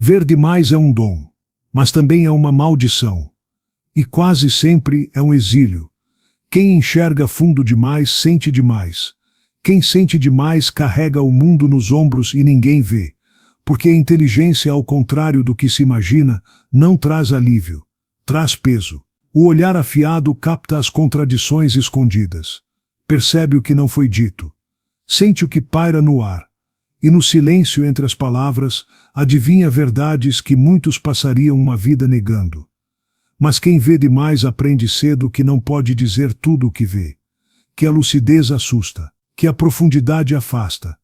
Ver demais é um dom, mas também é uma maldição. E quase sempre é um exílio. Quem enxerga fundo demais sente demais. Quem sente demais carrega o mundo nos ombros e ninguém vê. Porque a inteligência, ao contrário do que se imagina, não traz alívio, traz peso. O olhar afiado capta as contradições escondidas. Percebe o que não foi dito. Sente o que paira no ar. E no silêncio entre as palavras, adivinha verdades que muitos passariam uma vida negando. Mas quem vê demais aprende cedo que não pode dizer tudo o que vê. Que a lucidez assusta, que a profundidade afasta.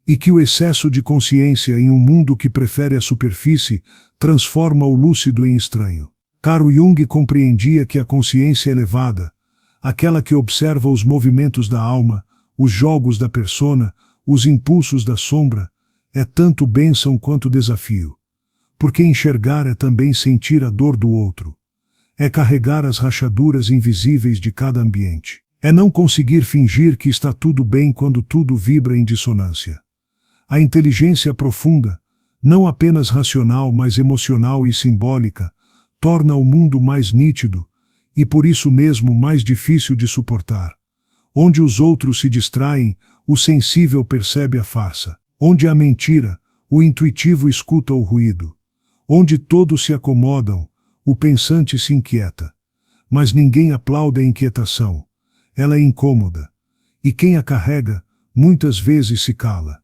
E que o excesso de consciência em um mundo que prefere a superfície transforma o lúcido em estranho. Carl Jung compreendia que a consciência elevada, aquela que observa os movimentos da alma, os jogos da persona, os impulsos da sombra, é tanto bênção quanto desafio. Porque enxergar é também sentir a dor do outro. É carregar as rachaduras invisíveis de cada ambiente. É não conseguir fingir que está tudo bem quando tudo vibra em dissonância. A inteligência profunda, não apenas racional, mas emocional e simbólica, torna o mundo mais nítido e por isso mesmo mais difícil de suportar. Onde os outros se distraem, o sensível percebe a farsa. Onde há mentira, o intuitivo escuta o ruído. Onde todos se acomodam, o pensante se inquieta. Mas ninguém aplaude a inquietação. Ela é incômoda. E quem a carrega, muitas vezes se cala.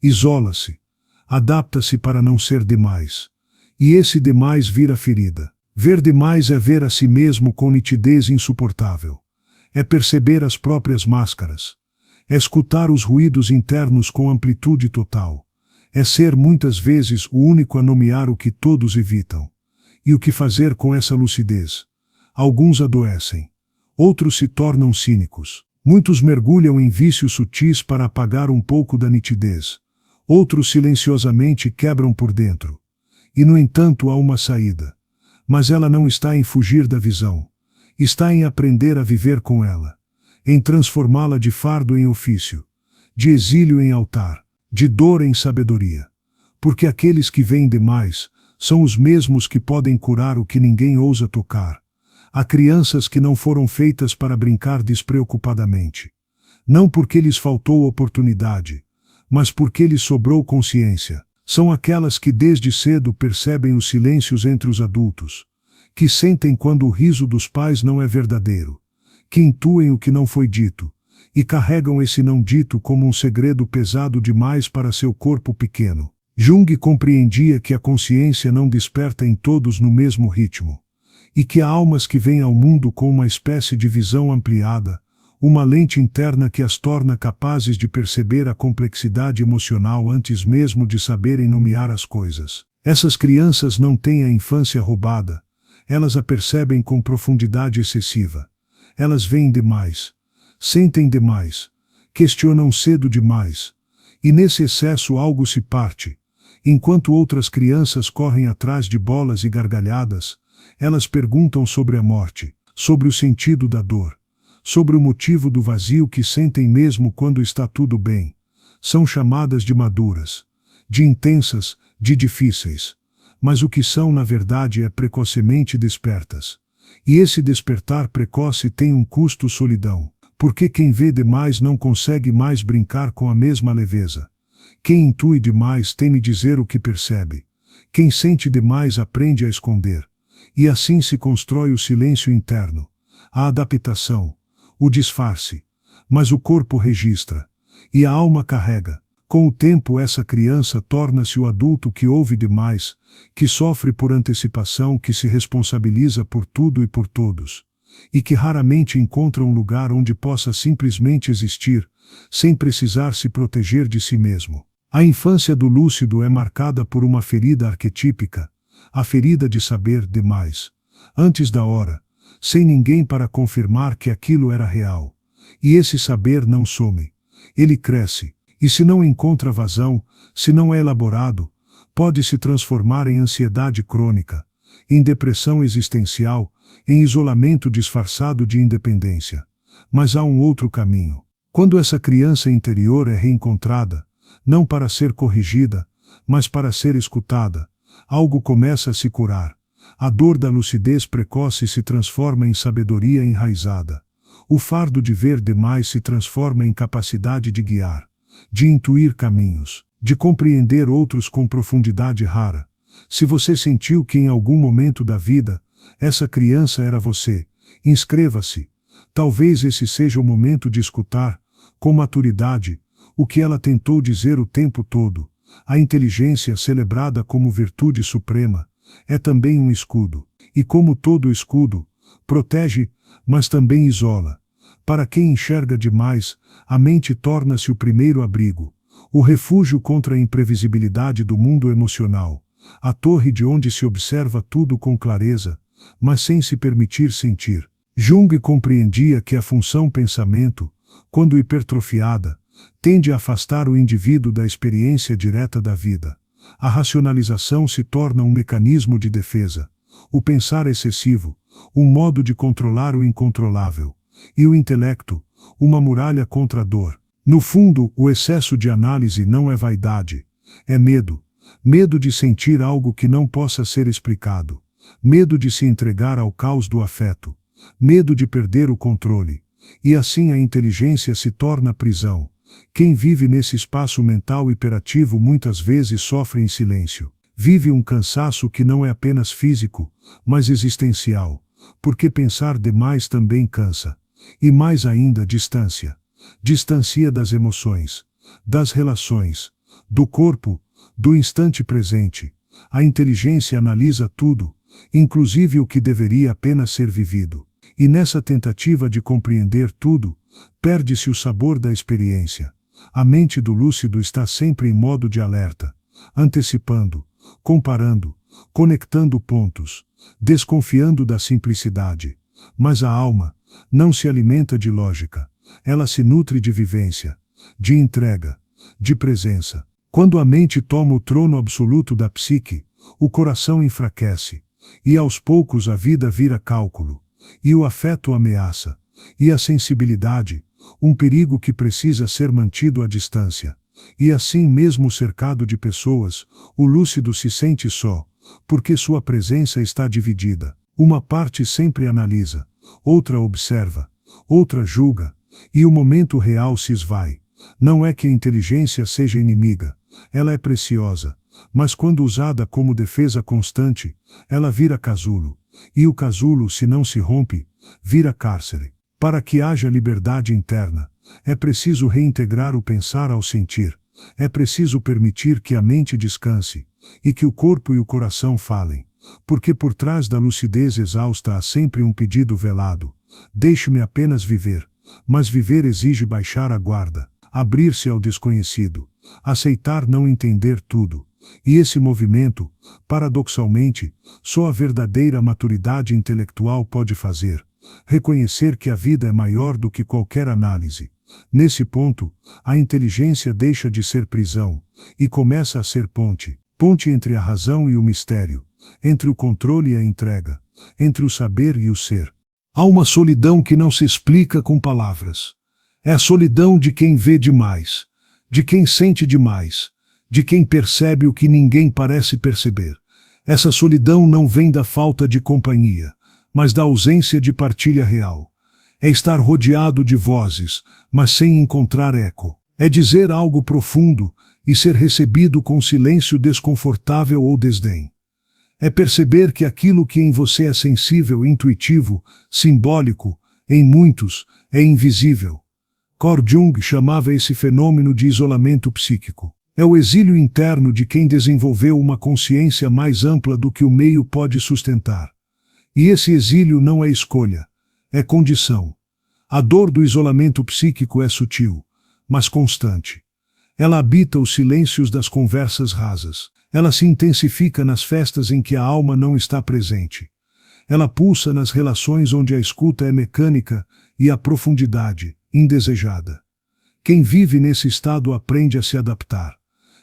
Isola-se. Adapta-se para não ser demais. E esse demais vira ferida. Ver demais é ver a si mesmo com nitidez insuportável. É perceber as próprias máscaras. É escutar os ruídos internos com amplitude total. É ser muitas vezes o único a nomear o que todos evitam. E o que fazer com essa lucidez? Alguns adoecem. Outros se tornam cínicos. Muitos mergulham em vícios sutis para apagar um pouco da nitidez. Outros silenciosamente quebram por dentro. E no entanto há uma saída. Mas ela não está em fugir da visão. Está em aprender a viver com ela. Em transformá-la de fardo em ofício. De exílio em altar. De dor em sabedoria. Porque aqueles que veem demais são os mesmos que podem curar o que ninguém ousa tocar. Há crianças que não foram feitas para brincar despreocupadamente. Não porque lhes faltou oportunidade, mas porque lhes sobrou consciência. São aquelas que desde cedo percebem os silêncios entre os adultos, que sentem quando o riso dos pais não é verdadeiro, que intuem o que não foi dito, e carregam esse não dito como um segredo pesado demais para seu corpo pequeno. Jung compreendia que a consciência não desperta em todos no mesmo ritmo, e que há almas que vêm ao mundo com uma espécie de visão ampliada, uma lente interna que as torna capazes de perceber a complexidade emocional antes mesmo de saberem nomear as coisas. Essas crianças não têm a infância roubada, elas a percebem com profundidade excessiva. Elas veem demais, sentem demais, questionam cedo demais, e nesse excesso algo se parte. Enquanto outras crianças correm atrás de bolas e gargalhadas, elas perguntam sobre a morte, sobre o sentido da dor, sobre o motivo do vazio que sentem mesmo quando está tudo bem. São chamadas de maduras, de intensas, de difíceis. Mas o que são na verdade é precocemente despertas. E esse despertar precoce tem um custo: solidão. Porque quem vê demais não consegue mais brincar com a mesma leveza. Quem intui demais teme dizer o que percebe. Quem sente demais aprende a esconder. E assim se constrói o silêncio interno, a adaptação, o disfarce. Mas o corpo registra, e a alma carrega. Com o tempo essa criança torna-se o adulto que ouve demais, que sofre por antecipação, que se responsabiliza por tudo e por todos, e que raramente encontra um lugar onde possa simplesmente existir, sem precisar se proteger de si mesmo. A infância do lúcido é marcada por uma ferida arquetípica, a ferida de saber demais, antes da hora, sem ninguém para confirmar que aquilo era real. E esse saber não some. Ele cresce, e se não encontra vazão, se não é elaborado, pode se transformar em ansiedade crônica, em depressão existencial, em isolamento disfarçado de independência. Mas há um outro caminho. Quando essa criança interior é reencontrada, não para ser corrigida, mas para ser escutada, algo começa a se curar. A dor da lucidez precoce se transforma em sabedoria enraizada. O fardo de ver demais se transforma em capacidade de guiar, de intuir caminhos, de compreender outros com profundidade rara. Se você sentiu que em algum momento da vida, essa criança era você, inscreva-se. Talvez esse seja o momento de escutar, com maturidade, o que ela tentou dizer o tempo todo. A inteligência, celebrada como virtude suprema, é também um escudo. E como todo escudo, protege, mas também isola. Para quem enxerga demais, a mente torna-se o primeiro abrigo, o refúgio contra a imprevisibilidade do mundo emocional, a torre de onde se observa tudo com clareza, mas sem se permitir sentir. Jung compreendia que a função pensamento, quando hipertrofiada, tende a afastar o indivíduo da experiência direta da vida. A racionalização se torna um mecanismo de defesa, o pensar excessivo, um modo de controlar o incontrolável, e o intelecto, uma muralha contra a dor. No fundo, o excesso de análise não é vaidade, é medo. Medo de sentir algo que não possa ser explicado, medo de se entregar ao caos do afeto, medo de perder o controle. E assim a inteligência se torna prisão. Quem vive nesse espaço mental hiperativo muitas vezes sofre em silêncio. Vive um cansaço que não é apenas físico, mas existencial, porque pensar demais também cansa. E mais ainda, distância. Distancia das emoções, das relações, do corpo, do instante presente. A inteligência analisa tudo, inclusive o que deveria apenas ser vivido. E nessa tentativa de compreender tudo, perde-se o sabor da experiência. A mente do lúcido está sempre em modo de alerta, antecipando, comparando, conectando pontos, desconfiando da simplicidade. Mas a alma não se alimenta de lógica, ela se nutre de vivência, de entrega, de presença. Quando a mente toma o trono absoluto da psique, o coração enfraquece, e aos poucos a vida vira cálculo, e o afeto ameaça, e a sensibilidade, um perigo que precisa ser mantido à distância. E assim mesmo cercado de pessoas, o lúcido se sente só, porque sua presença está dividida. Uma parte sempre analisa, outra observa, outra julga, e o momento real se esvai. Não é que a inteligência seja inimiga, ela é preciosa, mas quando usada como defesa constante, ela vira casulo, e o casulo, se não se rompe, vira cárcere. Para que haja liberdade interna, é preciso reintegrar o pensar ao sentir, é preciso permitir que a mente descanse, e que o corpo e o coração falem, porque por trás da lucidez exausta há sempre um pedido velado: deixe-me apenas viver. Mas viver exige baixar a guarda, abrir-se ao desconhecido, aceitar não entender tudo. E esse movimento, paradoxalmente, só a verdadeira maturidade intelectual pode fazer. Reconhecer que a vida é maior do que qualquer análise. Nesse ponto, a inteligência deixa de ser prisão, e começa a ser ponte. Ponte entre a razão e o mistério, entre o controle e a entrega, entre o saber e o ser. Há uma solidão que não se explica com palavras. É a solidão de quem vê demais, de quem sente demais, de quem percebe o que ninguém parece perceber. Essa solidão não vem da falta de companhia, mas da ausência de partilha real. É estar rodeado de vozes, mas sem encontrar eco. É dizer algo profundo e ser recebido com silêncio desconfortável ou desdém. É perceber que aquilo que em você é sensível, intuitivo, simbólico, em muitos, é invisível. Carl Jung chamava esse fenômeno de isolamento psíquico. É o exílio interno de quem desenvolveu uma consciência mais ampla do que o meio pode sustentar. E esse exílio não é escolha, é condição. A dor do isolamento psíquico é sutil, mas constante. Ela habita os silêncios das conversas rasas. Ela se intensifica nas festas em que a alma não está presente. Ela pulsa nas relações onde a escuta é mecânica e a profundidade, indesejada. Quem vive nesse estado aprende a se adaptar.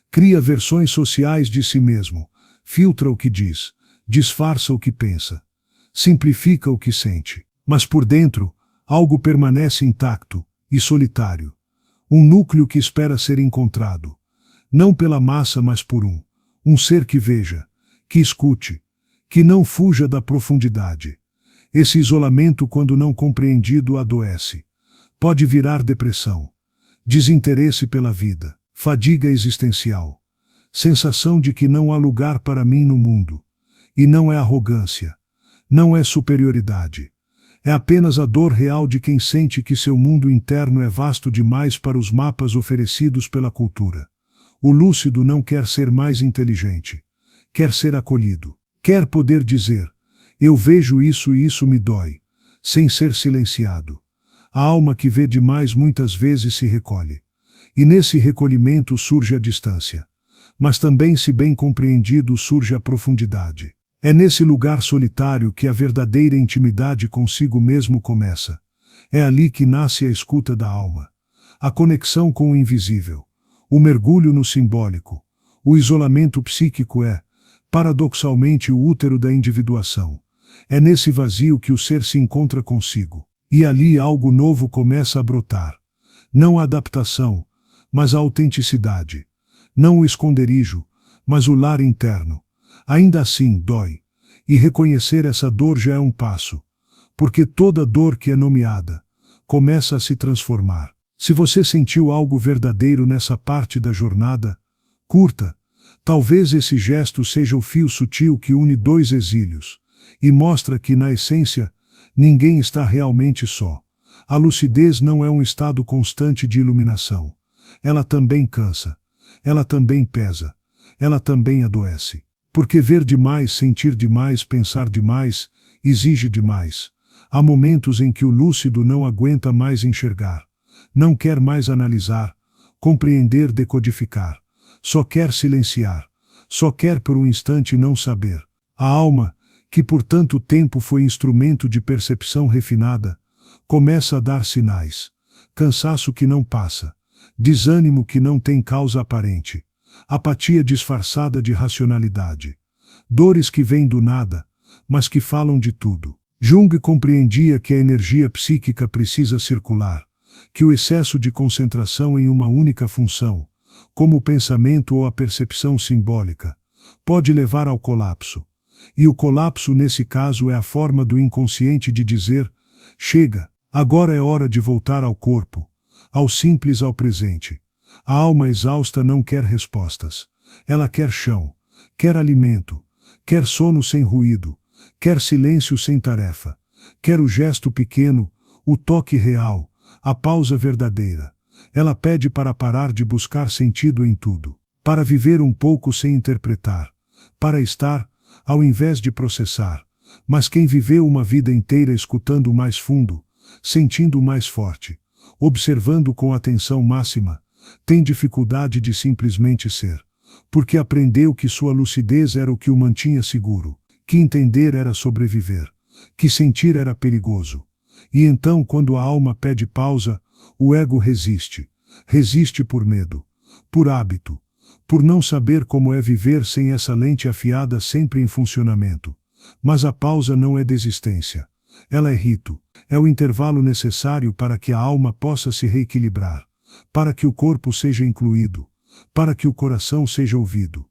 Cria versões sociais de si mesmo, filtra o que diz, disfarça o que pensa, simplifica o que sente. Mas por dentro, algo permanece intacto e solitário. Um núcleo que espera ser encontrado. Não pela massa, mas por um ser que veja, que escute, que não fuja da profundidade. Esse isolamento, quando não compreendido, adoece. Pode virar depressão, desinteresse pela vida, fadiga existencial, sensação de que não há lugar para mim no mundo. E não é arrogância, não é superioridade. É apenas a dor real de quem sente que seu mundo interno é vasto demais para os mapas oferecidos pela cultura. O lúcido não quer ser mais inteligente. Quer ser acolhido. Quer poder dizer: eu vejo isso e isso me dói, sem ser silenciado. A alma que vê demais muitas vezes se recolhe. E nesse recolhimento surge a distância. Mas também, se bem compreendido, surge a profundidade. É nesse lugar solitário que a verdadeira intimidade consigo mesmo começa. É ali que nasce a escuta da alma. A conexão com o invisível. O mergulho no simbólico. O isolamento psíquico é, paradoxalmente, o útero da individuação. É nesse vazio que o ser se encontra consigo. E ali algo novo começa a brotar. Não a adaptação, mas a autenticidade. Não o esconderijo, mas o lar interno. Ainda assim, dói. E reconhecer essa dor já é um passo. Porque toda dor que é nomeada começa a se transformar. Se você sentiu algo verdadeiro nessa parte da jornada, curta. Talvez esse gesto seja o fio sutil que une dois exílios e mostra que, na essência, ninguém está realmente só. A lucidez não é um estado constante de iluminação. Ela também cansa. Ela também pesa. Ela também adoece. Porque ver demais, sentir demais, pensar demais, exige demais. Há momentos em que o lúcido não aguenta mais enxergar. Não quer mais analisar, compreender, decodificar. Só quer silenciar. Só quer por um instante não saber. A alma, que por tanto tempo foi instrumento de percepção refinada, começa a dar sinais. Cansaço que não passa. Desânimo que não tem causa aparente. Apatia disfarçada de racionalidade. Dores que vêm do nada, mas que falam de tudo. Jung compreendia que a energia psíquica precisa circular, que o excesso de concentração em uma única função, como o pensamento ou a percepção simbólica, pode levar ao colapso. E o colapso, nesse caso, é a forma do inconsciente de dizer: chega, agora é hora de voltar ao corpo, ao simples, ao presente. A alma exausta não quer respostas. Ela quer chão, quer alimento, quer sono sem ruído, quer silêncio sem tarefa, quer o gesto pequeno, o toque real, a pausa verdadeira. Ela pede para parar de buscar sentido em tudo, para viver um pouco sem interpretar, para estar, ao invés de processar. Mas quem viveu uma vida inteira escutando o mais fundo, sentindo o mais forte, observando com atenção máxima, tem dificuldade de simplesmente ser, porque aprendeu que sua lucidez era o que o mantinha seguro, que entender era sobreviver, que sentir era perigoso. E então, quando a alma pede pausa, o ego resiste. Resiste por medo, por hábito, por não saber como é viver sem essa lente afiada sempre em funcionamento. Mas a pausa não é desistência. Ela é rito, é o intervalo necessário para que a alma possa se reequilibrar, para que o corpo seja incluído, para que o coração seja ouvido.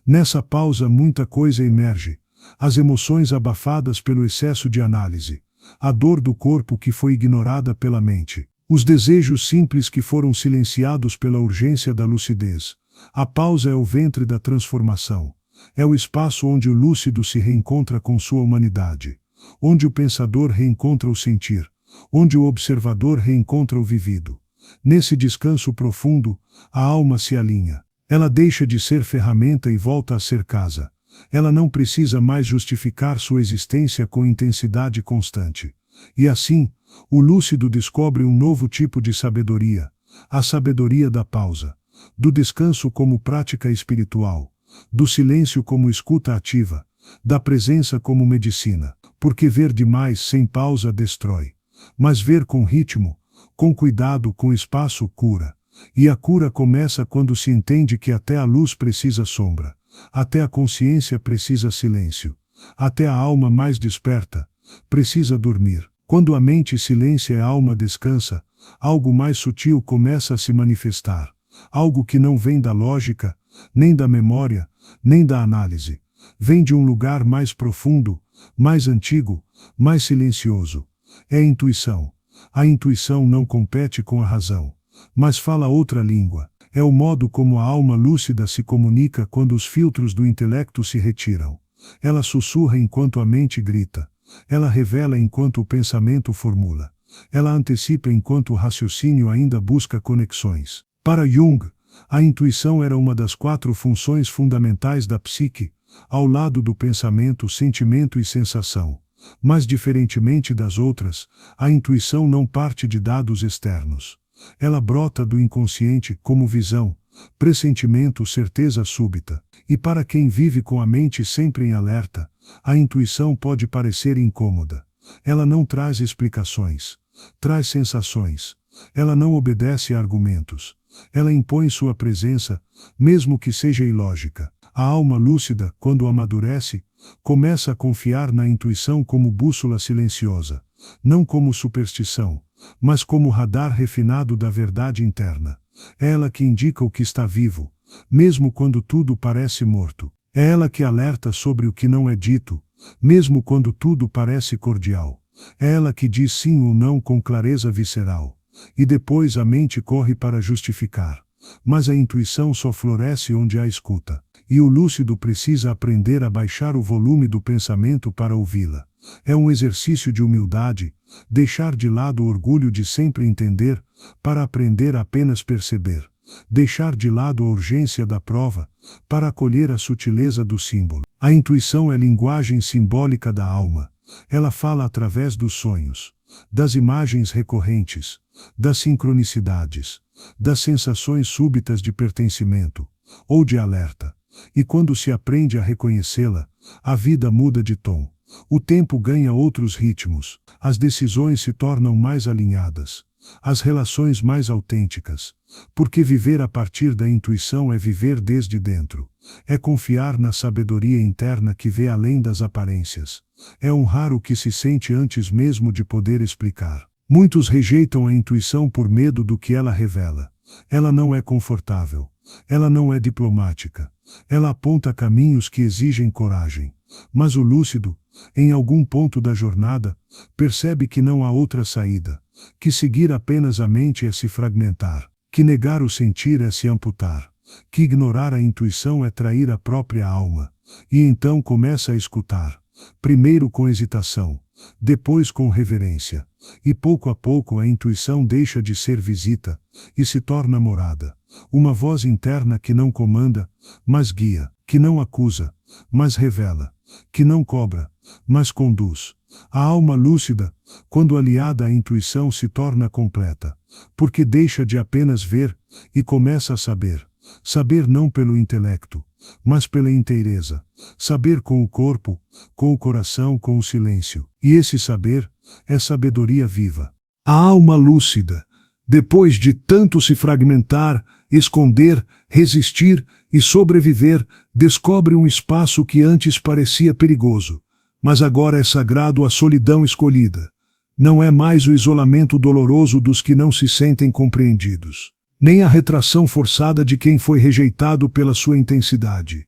Nessa pausa muita coisa emerge, as emoções abafadas pelo excesso de análise, a dor do corpo que foi ignorada pela mente, os desejos simples que foram silenciados pela urgência da lucidez. A pausa é o ventre da transformação, é o espaço onde o lúcido se reencontra com sua humanidade, onde o pensador reencontra o sentir, onde o observador reencontra o vivido. Nesse descanso profundo, a alma se alinha. Ela deixa de ser ferramenta e volta a ser casa. Ela não precisa mais justificar sua existência com intensidade constante. E assim, o lúcido descobre um novo tipo de sabedoria, a sabedoria da pausa, do descanso como prática espiritual, do silêncio como escuta ativa, da presença como medicina, porque ver demais sem pausa destrói. Mas ver com ritmo, com cuidado, com espaço, cura. E a cura começa quando se entende que até a luz precisa sombra, até a consciência precisa silêncio, até a alma mais desperta precisa dormir. Quando a mente silencia e a alma descansa, algo mais sutil começa a se manifestar, algo que não vem da lógica, nem da memória, nem da análise, vem de um lugar mais profundo, mais antigo, mais silencioso. É a intuição. A intuição não compete com a razão, mas fala outra língua. É o modo como a alma lúcida se comunica quando os filtros do intelecto se retiram. Ela sussurra enquanto a mente grita. Ela revela enquanto o pensamento formula. Ela antecipa enquanto o raciocínio ainda busca conexões. Para Jung, a intuição era uma das 4 funções fundamentais da psique, ao lado do pensamento, sentimento e sensação. Mas, diferentemente das outras, a intuição não parte de dados externos. Ela brota do inconsciente como visão, pressentimento, certeza súbita. E para quem vive com a mente sempre em alerta, a intuição pode parecer incômoda. Ela não traz explicações, traz sensações. Ela não obedece a argumentos. Ela impõe sua presença, mesmo que seja ilógica. A alma lúcida, quando amadurece, começa a confiar na intuição como bússola silenciosa, não como superstição, mas como radar refinado da verdade interna. É ela que indica o que está vivo, mesmo quando tudo parece morto. É ela que alerta sobre o que não é dito, mesmo quando tudo parece cordial. É ela que diz sim ou não com clareza visceral. E depois a mente corre para justificar. Mas a intuição só floresce onde há escuta. E o lúcido precisa aprender a baixar o volume do pensamento para ouvi-la. É um exercício de humildade, deixar de lado o orgulho de sempre entender, para aprender a apenas perceber. Deixar de lado a urgência da prova, para acolher a sutileza do símbolo. A intuição é linguagem simbólica da alma. Ela fala através dos sonhos, das imagens recorrentes, das sincronicidades, das sensações súbitas de pertencimento, ou de alerta. E quando se aprende a reconhecê-la, a vida muda de tom. O tempo ganha outros ritmos, as decisões se tornam mais alinhadas, as relações mais autênticas. Porque viver a partir da intuição é viver desde dentro. É confiar na sabedoria interna que vê além das aparências. É honrar o que se sente antes mesmo de poder explicar. Muitos rejeitam a intuição por medo do que ela revela. Ela não é confortável. Ela não é diplomática. Ela aponta caminhos que exigem coragem. Mas o lúcido, em algum ponto da jornada, percebe que não há outra saída, que seguir apenas a mente é se fragmentar, que negar o sentir é se amputar, que ignorar a intuição é trair a própria alma. E então começa a escutar, primeiro com hesitação, depois com reverência, e pouco a pouco a intuição deixa de ser visita, e se torna morada. Uma voz interna que não comanda, mas guia, que não acusa, mas revela, que não cobra, mas conduz. A alma lúcida, quando aliada à intuição, se torna completa, porque deixa de apenas ver, e começa a saber. Saber não pelo intelecto, mas pela inteireza. Saber com o corpo, com o coração, com o silêncio. E esse saber é sabedoria viva. A alma lúcida, depois de tanto se fragmentar, esconder, resistir e sobreviver, descobre um espaço que antes parecia perigoso, mas agora é sagrado, a solidão escolhida. Não é mais o isolamento doloroso dos que não se sentem compreendidos, nem a retração forçada de quem foi rejeitado pela sua intensidade.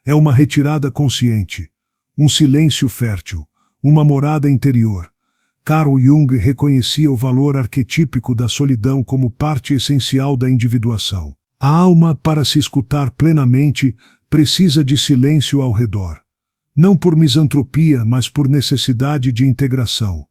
É uma retirada consciente, um silêncio fértil, uma morada interior. Carl Jung reconhecia o valor arquetípico da solidão como parte essencial da individuação. A alma, para se escutar plenamente, precisa de silêncio ao redor. Não por misantropia, mas por necessidade de integração.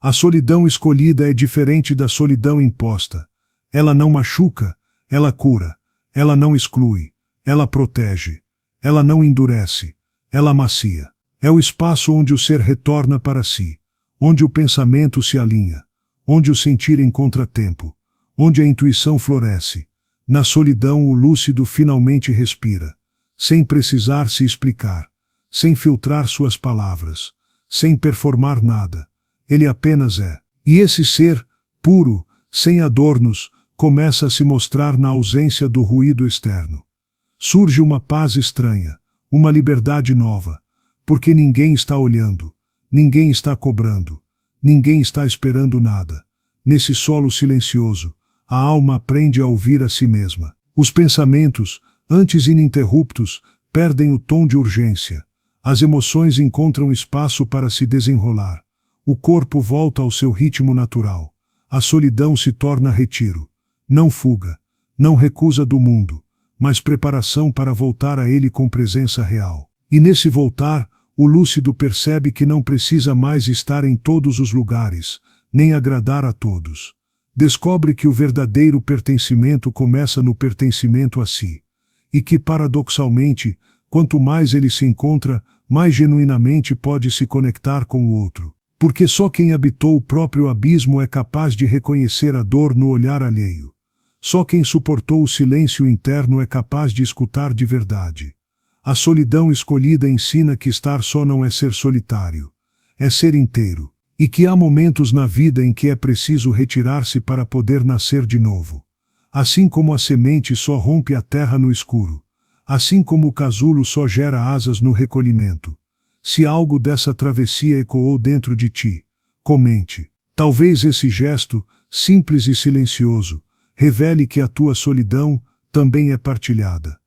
A solidão escolhida é diferente da solidão imposta. Ela não machuca, ela cura. Ela não exclui, ela protege. Ela não endurece, ela amacia. É o espaço onde o ser retorna para si, onde o pensamento se alinha, onde o sentir encontra tempo, onde a intuição floresce. Na solidão o lúcido finalmente respira, sem precisar se explicar, sem filtrar suas palavras, sem performar nada. Ele apenas é. E esse ser, puro, sem adornos, começa a se mostrar na ausência do ruído externo. Surge uma paz estranha, uma liberdade nova, porque ninguém está olhando, ninguém está cobrando, ninguém está esperando nada. Nesse solo silencioso, a alma aprende a ouvir a si mesma. Os pensamentos, antes ininterruptos, perdem o tom de urgência. As emoções encontram espaço para se desenrolar. O corpo volta ao seu ritmo natural. A solidão se torna retiro. Não fuga, não recusa do mundo, mas preparação para voltar a ele com presença real. E nesse voltar, o lúcido percebe que não precisa mais estar em todos os lugares, nem agradar a todos. Descobre que o verdadeiro pertencimento começa no pertencimento a si. E que, paradoxalmente, quanto mais ele se encontra, mais genuinamente pode se conectar com o outro. Porque só quem habitou o próprio abismo é capaz de reconhecer a dor no olhar alheio. Só quem suportou o silêncio interno é capaz de escutar de verdade. A solidão escolhida ensina que estar só não é ser solitário, é ser inteiro, e que há momentos na vida em que é preciso retirar-se para poder nascer de novo. Assim como a semente só rompe a terra no escuro, assim como o casulo só gera asas no recolhimento. Se algo dessa travessia ecoou dentro de ti, comente. Talvez esse gesto, simples e silencioso, revele que a tua solidão também é partilhada.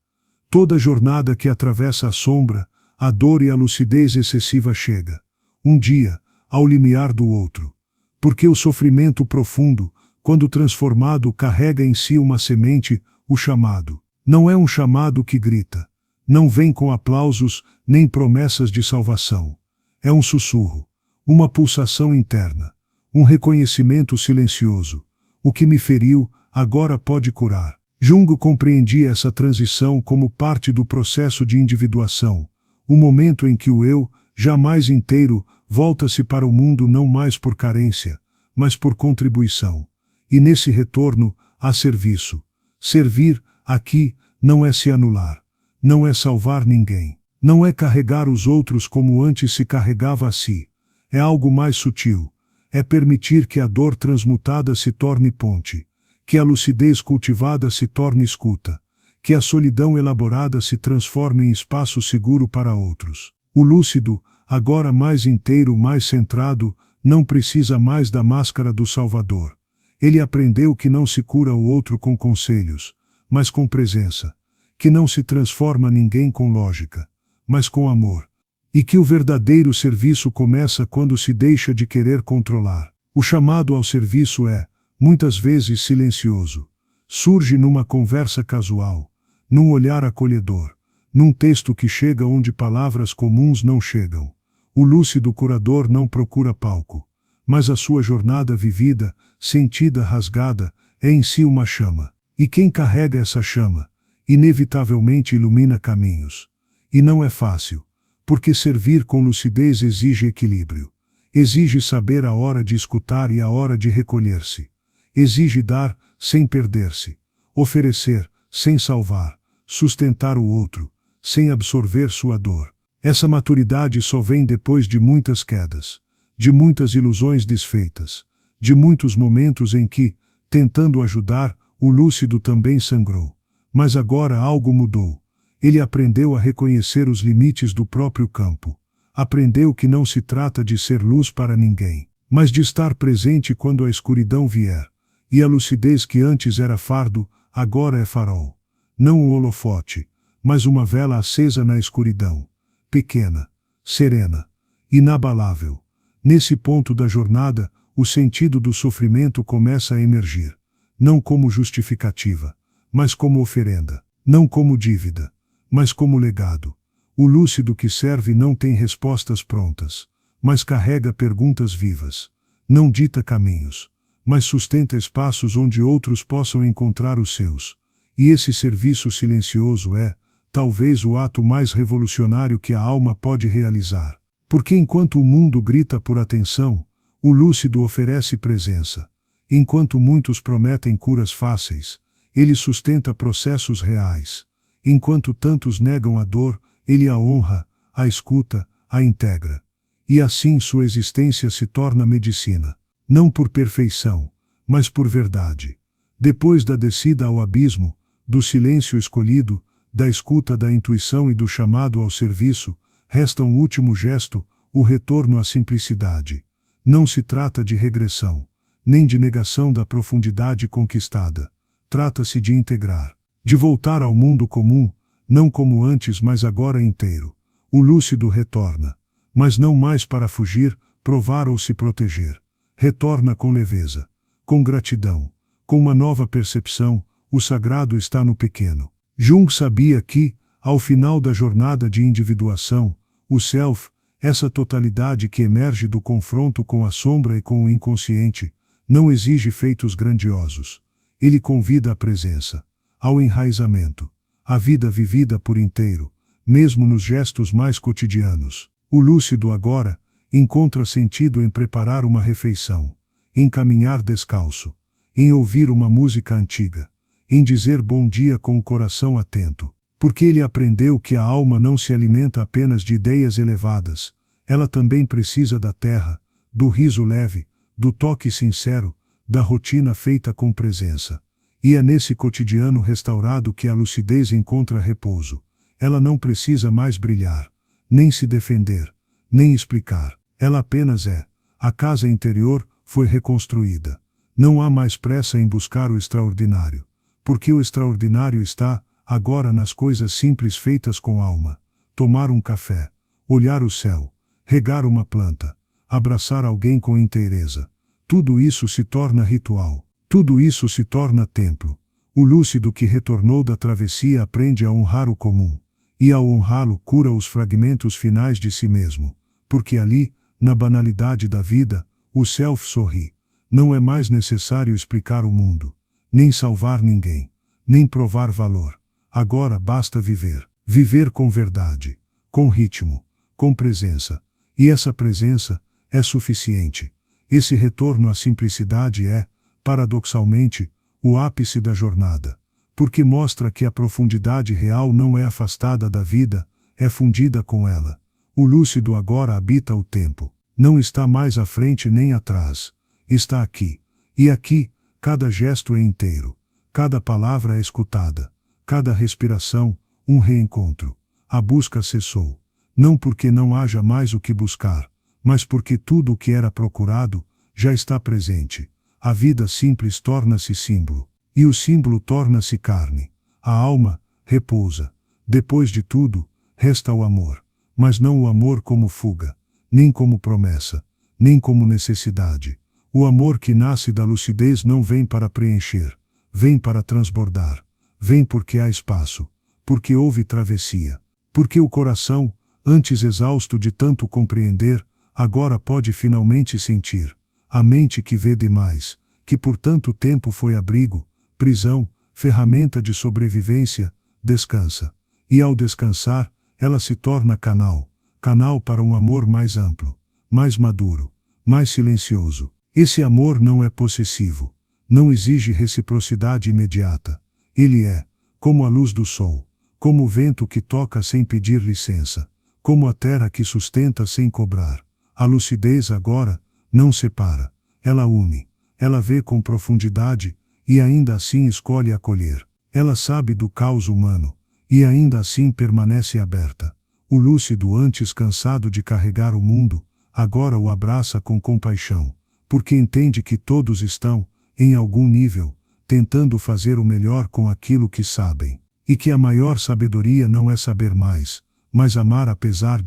Toda jornada que atravessa a sombra, a dor e a lucidez excessiva chega, um dia, ao limiar do outro. Porque o sofrimento profundo, quando transformado, carrega em si uma semente, o chamado. Não é um chamado que grita. Não vem com aplausos, nem promessas de salvação. É um sussurro, uma pulsação interna, um reconhecimento silencioso. O que me feriu, agora pode curar. Jung compreendia essa transição como parte do processo de individuação, o momento em que o eu, jamais inteiro, volta-se para o mundo não mais por carência, mas por contribuição. E nesse retorno, há serviço. Servir, aqui, não é se anular. Não é salvar ninguém. Não é carregar os outros como antes se carregava a si. É algo mais sutil. É permitir que a dor transmutada se torne ponte. Que a lucidez cultivada se torne escuta. Que a solidão elaborada se transforme em espaço seguro para outros. O lúcido, agora mais inteiro, mais centrado, não precisa mais da máscara do Salvador. Ele aprendeu que não se cura o outro com conselhos, mas com presença. Que não se transforma ninguém com lógica, mas com amor. E que o verdadeiro serviço começa quando se deixa de querer controlar. O chamado ao serviço é, muitas vezes silencioso. Surge numa conversa casual, num olhar acolhedor, num texto que chega onde palavras comuns não chegam. O lúcido curador não procura palco, mas a sua jornada vivida, sentida, rasgada, é em si uma chama. E quem carrega essa chama, inevitavelmente ilumina caminhos. E não é fácil, porque servir com lucidez exige equilíbrio. Exige saber a hora de escutar e a hora de recolher-se. Exige dar, sem perder-se. Oferecer, sem salvar. Sustentar o outro, sem absorver sua dor. Essa maturidade só vem depois de muitas quedas, de muitas ilusões desfeitas, de muitos momentos em que, tentando ajudar, o lúcido também sangrou. Mas agora algo mudou. Ele aprendeu a reconhecer os limites do próprio campo. Aprendeu que não se trata de ser luz para ninguém, mas de estar presente quando a escuridão vier. E a lucidez que antes era fardo, agora é farol. Não um holofote, mas uma vela acesa na escuridão. Pequena, serena, inabalável. Nesse ponto da jornada, o sentido do sofrimento começa a emergir. Não como justificativa, mas como oferenda. Não como dívida, mas como legado. O lúcido que serve não tem respostas prontas, mas carrega perguntas vivas. Não dita caminhos, mas sustenta espaços onde outros possam encontrar os seus. E esse serviço silencioso é, talvez, o ato mais revolucionário que a alma pode realizar. Porque enquanto o mundo grita por atenção, o lúcido oferece presença. Enquanto muitos prometem curas fáceis, ele sustenta processos reais. Enquanto tantos negam a dor, ele a honra, a escuta, a integra. E assim sua existência se torna medicina. Não por perfeição, mas por verdade. Depois da descida ao abismo, do silêncio escolhido, da escuta da intuição e do chamado ao serviço, resta um último gesto, o retorno à simplicidade. Não se trata de regressão, nem de negação da profundidade conquistada. Trata-se de integrar, de voltar ao mundo comum, não como antes, mas agora inteiro. O lúcido retorna, mas não mais para fugir, provar ou se proteger. Retorna com leveza, com gratidão, com uma nova percepção. O sagrado está no pequeno. Jung sabia que, ao final da jornada de individuação, o self, essa totalidade que emerge do confronto com a sombra e com o inconsciente, não exige feitos grandiosos. Ele convida à presença, ao enraizamento, à vida vivida por inteiro, mesmo nos gestos mais cotidianos. O lúcido agora encontra sentido em preparar uma refeição, em caminhar descalço, em ouvir uma música antiga, em dizer bom dia com o coração atento, porque ele aprendeu que a alma não se alimenta apenas de ideias elevadas, ela também precisa da terra, do riso leve, do toque sincero, da rotina feita com presença. E é nesse cotidiano restaurado que a lucidez encontra repouso. Ela não precisa mais brilhar, nem se defender, nem explicar. Ela apenas é. A casa interior foi reconstruída. Não há mais pressa em buscar o extraordinário, porque o extraordinário está, agora, nas coisas simples feitas com alma. Tomar um café, olhar o céu, regar uma planta, abraçar alguém com inteireza. Tudo isso se torna ritual. Tudo isso se torna templo. O lúcido que retornou da travessia aprende a honrar o comum, e ao honrá-lo cura os fragmentos finais de si mesmo, porque ali, na banalidade da vida, o self sorri. Não é mais necessário explicar o mundo, nem salvar ninguém, nem provar valor. Agora basta viver. Viver com verdade, com ritmo, com presença. E essa presença é suficiente. Esse retorno à simplicidade é, paradoxalmente, o ápice da jornada, porque mostra que a profundidade real não é afastada da vida, é fundida com ela. O lúcido agora habita o tempo, não está mais à frente nem atrás, está aqui. E aqui, cada gesto é inteiro, cada palavra é escutada, cada respiração, um reencontro. A busca cessou, não porque não haja mais o que buscar, mas porque tudo o que era procurado já está presente. A vida simples torna-se símbolo, e o símbolo torna-se carne. A alma repousa. Depois de tudo, resta o amor, mas não o amor como fuga, nem como promessa, nem como necessidade. O amor que nasce da lucidez não vem para preencher, vem para transbordar. Vem porque há espaço, porque houve travessia, porque o coração, antes exausto de tanto compreender, agora pode finalmente sentir. A mente que vê demais, que por tanto tempo foi abrigo, prisão, ferramenta de sobrevivência, descansa. E ao descansar, ela se torna canal, canal para um amor mais amplo, mais maduro, mais silencioso. Esse amor não é possessivo, não exige reciprocidade imediata. Ele é, como a luz do sol, como o vento que toca sem pedir licença, como a terra que sustenta sem cobrar. A lucidez agora não separa, ela une, ela vê com profundidade, e ainda assim escolhe acolher. Ela sabe do caos humano, e ainda assim permanece aberta. O lúcido, antes cansado de carregar o mundo, agora o abraça com compaixão, porque entende que todos estão, em algum nível, tentando fazer o melhor com aquilo que sabem, e que a maior sabedoria não é saber mais, mas amar apesar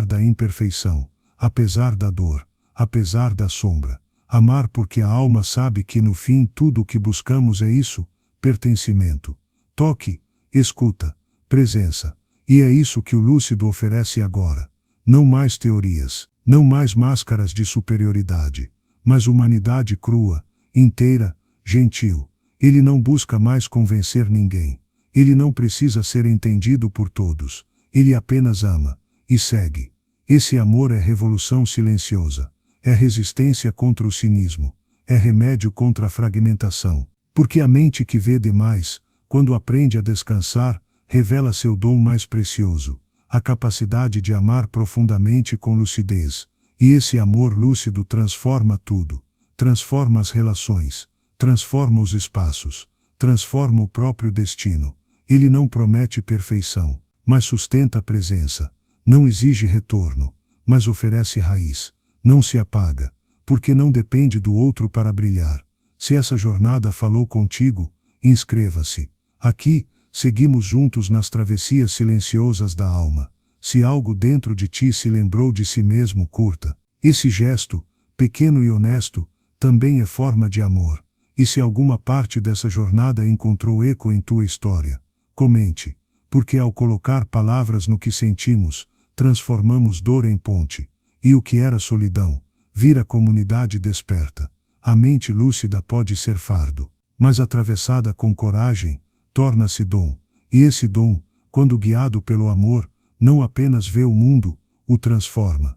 da imperfeição, apesar da dor, apesar da sombra. Amar porque a alma sabe que no fim tudo o que buscamos é isso, pertencimento, toque, escuta, presença. E é isso que o lúcido oferece agora. Não mais teorias, não mais máscaras de superioridade, mas humanidade crua, inteira, gentil. Ele não busca mais convencer ninguém. Ele não precisa ser entendido por todos. Ele apenas ama e segue. Esse amor é revolução silenciosa. É resistência contra o cinismo. É remédio contra a fragmentação. Porque a mente que vê demais, quando aprende a descansar, revela seu dom mais precioso, a capacidade de amar profundamente com lucidez. E esse amor lúcido transforma tudo. Transforma as relações, transforma os espaços, transforma o próprio destino. Ele não promete perfeição, mas sustenta a presença. Não exige retorno, mas oferece raiz. Não se apaga, porque não depende do outro para brilhar. Se essa jornada falou contigo, inscreva-se. Aqui, seguimos juntos nas travessias silenciosas da alma. Se algo dentro de ti se lembrou de si mesmo, curta. Esse gesto, pequeno e honesto, também é forma de amor. E se alguma parte dessa jornada encontrou eco em tua história, comente, porque ao colocar palavras no que sentimos, transformamos dor em ponte, e o que era solidão, vira comunidade desperta. A mente lúcida pode ser fardo, mas atravessada com coragem, torna-se dom, e esse dom, quando guiado pelo amor, não apenas vê o mundo, o transforma.